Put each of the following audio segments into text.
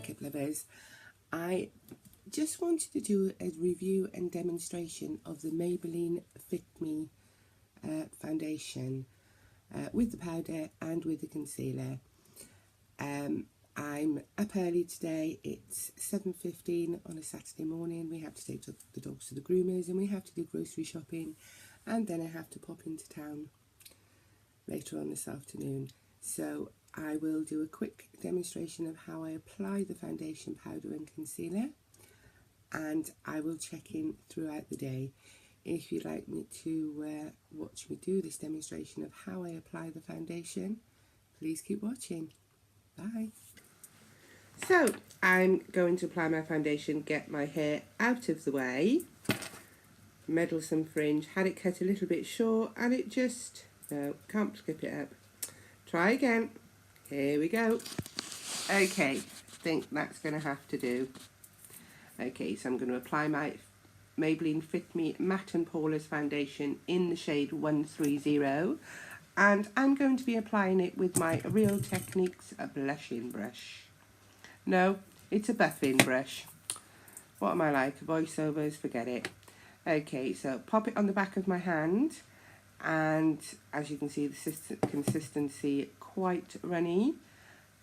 makeup lovers. I just wanted to do a review and demonstration of the Maybelline Fit Me foundation with the powder and with the concealer. I'm up early today. It's 7:15 on a Saturday morning. We have to take the dogs to the groomers and we have to do grocery shopping, and then I have to pop into town later on this afternoon. So I will do a quick demonstration of how I apply the foundation, powder and concealer, and I will check in throughout the day. If you'd like me to watch me do this demonstration of how I apply the foundation, please keep watching. Bye. So I'm going to apply my foundation, get my hair out of the way. Meddlesome fringe, had it cut a little bit short and it just, no, can't clip it up. Try again. Here we go. Okay, I think that's going to have to do. Okay, so I'm going to apply my Maybelline Fit Me Matte and Poreless foundation in the shade 130, and I'm going to be applying it with my Real Techniques blushing brush. No, it's a buffing brush. What am I like? Voiceovers, forget it. Okay, so pop it on the back of my hand, and as you can see, the consistency quite runny.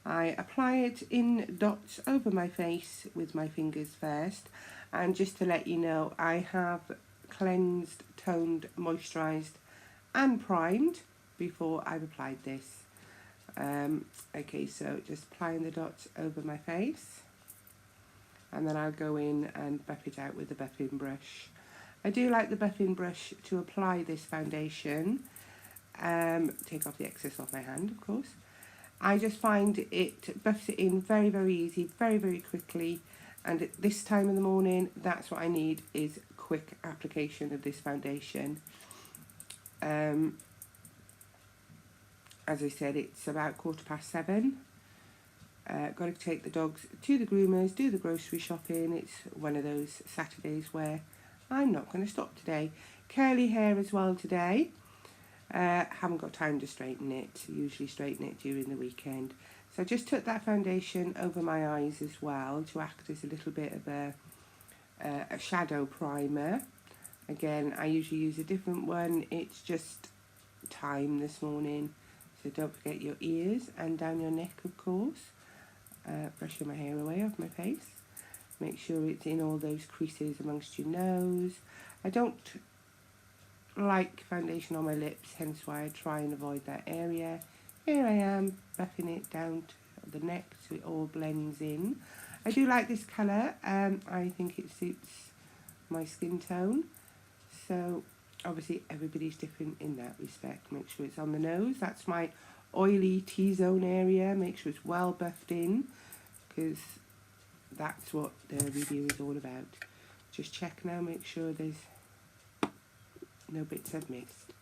I apply it in dots over my face with my fingers first, and just to let you know, I have cleansed, toned, moisturised and primed before I've applied this. Okay, so just applying the dots over my face, and then I'll go in and buff it out with the buffing brush. I do like the buffing brush to apply this foundation. Take off the excess off my hand, of course. I just find it buffs it in very, very easy, very, very quickly. And at this time of the morning, that's what I need, is quick application of this foundation. As I said, it's about 7:15. Got to take the dogs to the groomers, do the grocery shopping. It's one of those Saturdays where I'm not going to stop today. Curly hair as well today. Haven't got time to straighten it. Usually straighten it during the weekend. So I just took that foundation over my eyes as well to act as a little bit of a shadow primer. Again, I usually use a different one. It's just time this morning. So don't forget your ears and down your neck, of course. Brushing my hair away off my face. Make sure it's in all those creases amongst your nose. I don't like foundation on my lips, hence why I try and avoid that area. Here I am, buffing it down to the neck so it all blends in. I do like this colour. I think it suits my skin tone. So obviously everybody's different in that respect. Make sure it's on the nose. That's my oily T-zone area. Make sure it's well buffed in, because that's what the review is all about. Just check now, make sure there's no bits I've missed.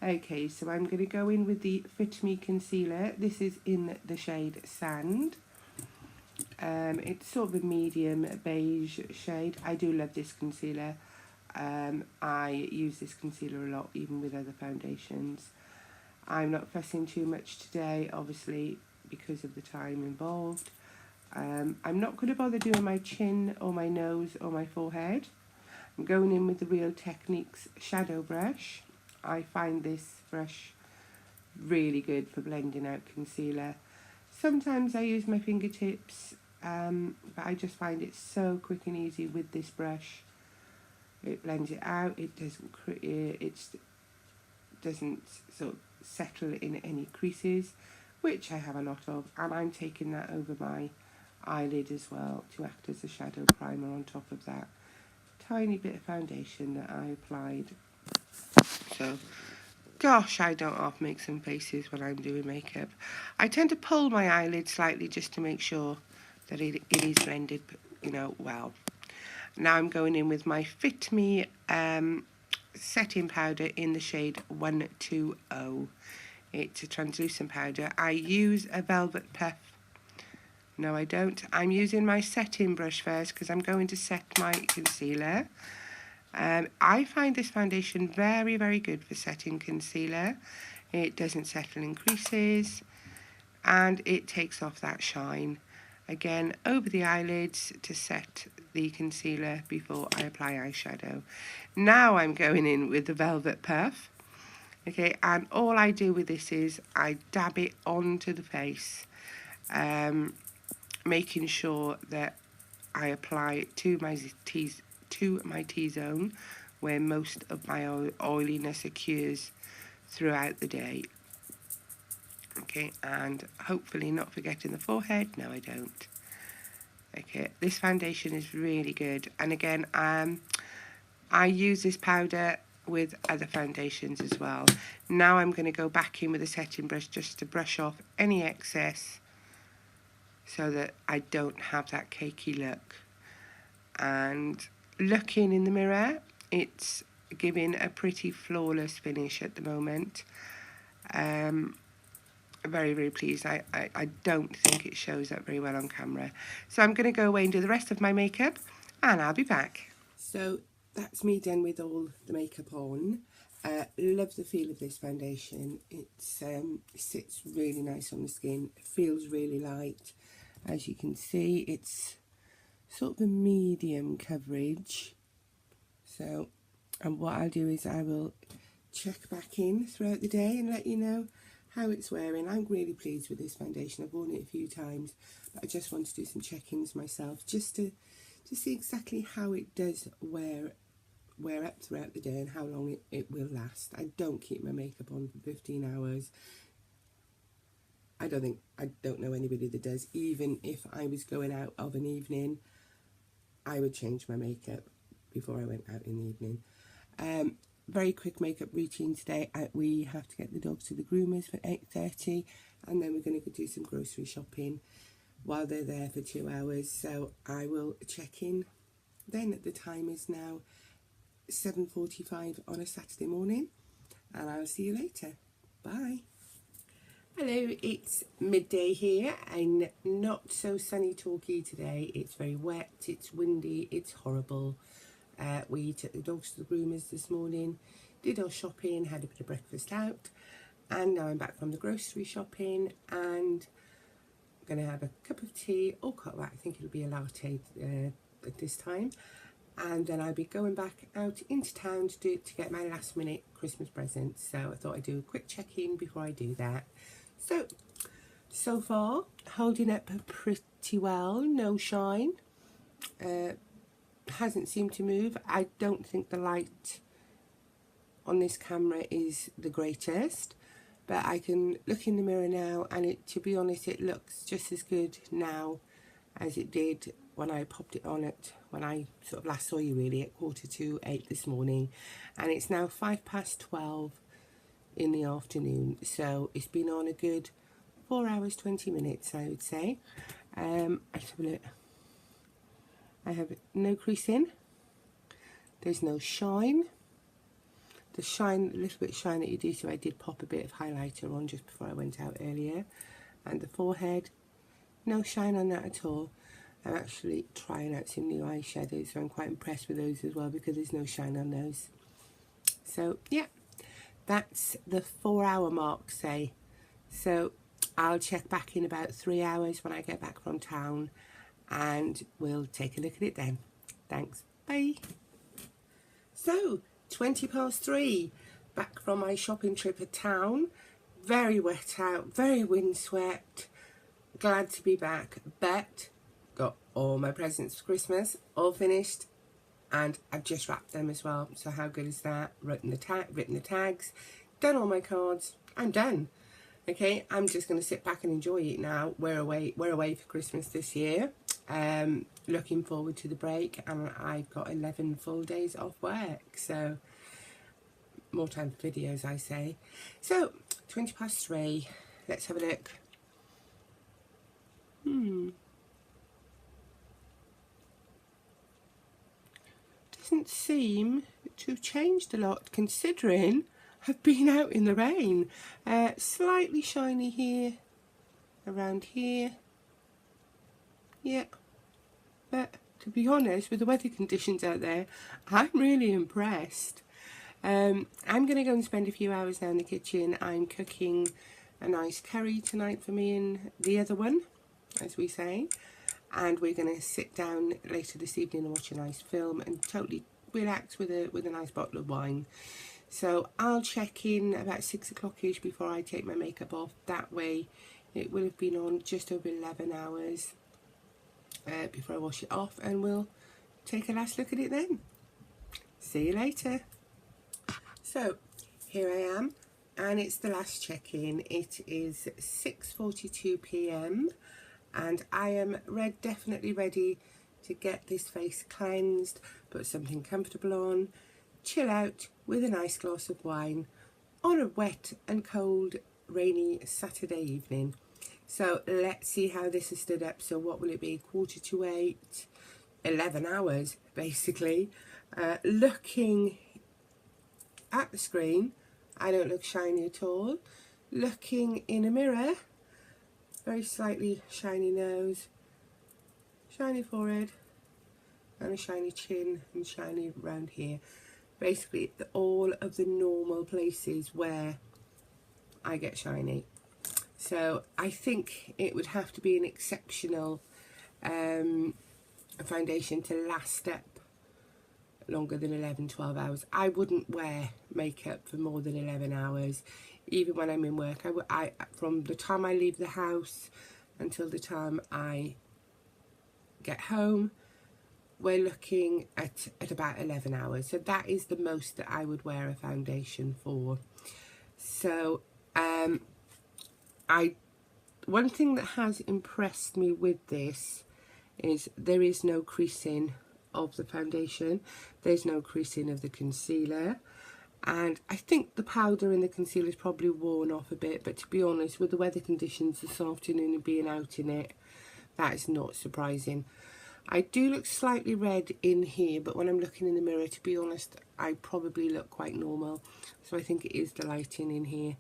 Okay, so I'm going to go in with the Fit Me concealer. This is in the shade Sand. It's sort of a medium beige shade. I do love this concealer. I use this concealer a lot, even with other foundations. I'm not fussing too much today, obviously, because of the time involved. I'm not going to bother doing my chin or my nose or my forehead. I'm going in with the Real Techniques shadow brush. I find this brush really good for blending out concealer. Sometimes I use my fingertips, but I just find it so quick and easy with this brush. It blends it out. It doesn't sort of settle in any creases, which I have a lot of, and I'm taking that over my eyelid as well to act as a shadow primer on top of that tiny bit of foundation that I applied. So, gosh, I don't often make some faces when I'm doing makeup. I tend to pull my eyelid slightly just to make sure that it is blended, you know, well. Now I'm going in with my Fit Me setting powder in the shade 120. It's a translucent powder. I use a Velvet Puff. No, I don't. I'm using my setting brush first because I'm going to set my concealer. I find this foundation very, very good for setting concealer. It doesn't settle in creases and it takes off that shine. again over the eyelids to set the concealer before I apply eyeshadow. Now I'm going in with the Velvet Puff. Okay, and all I do with this is I dab it onto the face, making sure that I apply it to my T-zone, where most of my oiliness occurs throughout the day. Okay, and hopefully not forgetting the forehead. No, I don't. Okay, this foundation is really good, and again, I use this powder with other foundations as well. Now I'm going to go back in with a setting brush just to brush off any excess so that I don't have that cakey look. And looking in the mirror, it's giving a pretty flawless finish at the moment. Very, very pleased. I don't think it shows up very well on camera. So I'm going to go away and do the rest of my makeup, and I'll be back. So that's me done with all the makeup on. Love the feel of this foundation. It sits really nice on the skin. It feels really light. As you can see, it's sort of a medium coverage. So, and what I'll do is I will check back in throughout the day and let you know how it's wearing. I'm really pleased with this foundation. I've worn it a few times, but I just want to do some check-ins myself just to see exactly how it does wear up throughout the day and how long it will last. I don't keep my makeup on for 15 hours. I don't know anybody that does. Even if I was going out of an evening, I would change my makeup before I went out in the evening. Very quick makeup routine today. We have to get the dogs to the groomers for 8:30, and then we're going to go do some grocery shopping while they're there for 2 hours. So I will check in then. The time is now 7:45 on a Saturday morning, and I'll see you later. Bye. Hello, it's midday here, and not so sunny talky today. It's very wet, it's windy, it's horrible. We took the dogs to the groomers this morning, did our shopping, had a bit of breakfast out, and now I'm back from the grocery shopping, and I'm going to have a cup of tea, or I think it'll be a latte at this time, and then I'll be going back out into town to get my last minute Christmas presents. So I thought I'd do a quick check-in before I do that. So far, holding up pretty well, no shine. Hasn't seemed to move. I don't think the light on this camera is the greatest, but I can look in the mirror now, and to be honest, it looks just as good now as it did when I popped it on when I sort of last saw you, really, at 7:45 this morning, and it's now 12:05 in the afternoon. So it's been on a good 4 hours 20 minutes, I would say. Let's have a look. I have no creasing, there's no shine. The shine, a little bit of shine that you do, so I did pop a bit of highlighter on just before I went out earlier. And the forehead, no shine on that at all. I'm actually trying out some new eyeshadows, so I'm quite impressed with those as well, because there's no shine on those. So yeah, that's the 4 hour mark, say. So I'll check back in about 3 hours when I get back from town, and we'll take a look at it then. Thanks, bye. So 3:20, back from my shopping trip at town. Very wet out, very windswept. Glad to be back, but got all my presents for Christmas all finished, and I've just wrapped them as well. So how good is that? Written the tags, done all my cards. I'm done. Okay, I'm just going to sit back and enjoy it now. We're away for Christmas this year. Looking forward to the break, and I've got 11 full days off work, so more time for videos, I say. So 3:20, let's have a look. Doesn't seem to have changed a lot, considering I've been out in the rain. Slightly shiny here, around here. Yep. But to be honest, with the weather conditions out there, I'm really impressed. I'm going to go and spend a few hours now in the kitchen. I'm cooking a nice curry tonight for me and the other one. as we say, and we're going to sit down later this evening and watch a nice film and totally relax with a nice bottle of wine. So I'll check in about 6 o'clock-ish before I take my makeup off. That way it will have been on just over 11 hours before I wash it off, and we'll take a last look at it then. See you later. So here I am, and it's the last check-in. It is 6:42 p.m. and I am definitely ready to get this face cleansed, put something comfortable on, chill out with a nice glass of wine on a wet and cold rainy Saturday evening. So let's see how this has stood up. So what will it be? 7:45, 11 hours basically. Looking at the screen, I don't look shiny at all. Looking in a mirror, very slightly shiny nose, shiny forehead, and a shiny chin and shiny round here. Basically all of the normal places where I get shiny. So I think it would have to be an exceptional foundation to last up longer than 11-12 hours. I wouldn't wear makeup for more than 11 hours, even when I'm in work. From the time I leave the house until the time I get home, we're looking at about 11 hours. So that is the most that I would wear a foundation for. So one thing that has impressed me with this is there is no creasing of the foundation. There's no creasing of the concealer. And I think the powder in the concealer is probably worn off a bit, but to be honest, with the weather conditions this afternoon and being out in it, that is not surprising. I do look slightly red in here, but when I'm looking in the mirror, to be honest, I probably look quite normal. So I think it is the lighting in here.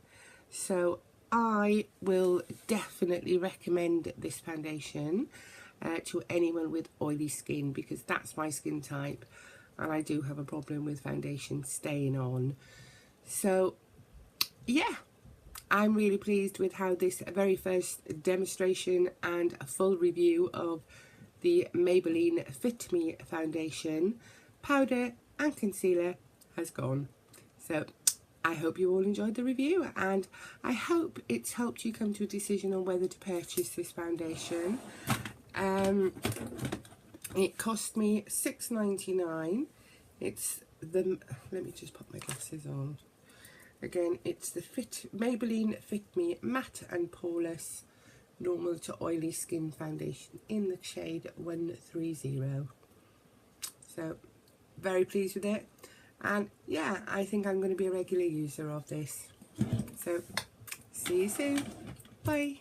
So I will definitely recommend this foundation to anyone with oily skin, because that's my skin type, and I do have a problem with foundation staying on. So yeah, I'm really pleased with how this very first demonstration and a full review of the Maybelline Fit Me foundation, powder and concealer has gone. So I hope you all enjoyed the review, and I hope it's helped you come to a decision on whether to purchase this foundation. It cost me £6.99. It's the, let me just put my glasses on. Again, it's the Maybelline Fit Me Matte and Poreless Normal to Oily Skin Foundation in the shade 130. So very pleased with it, and yeah, I think I'm going to be a regular user of this. So see you soon. Bye.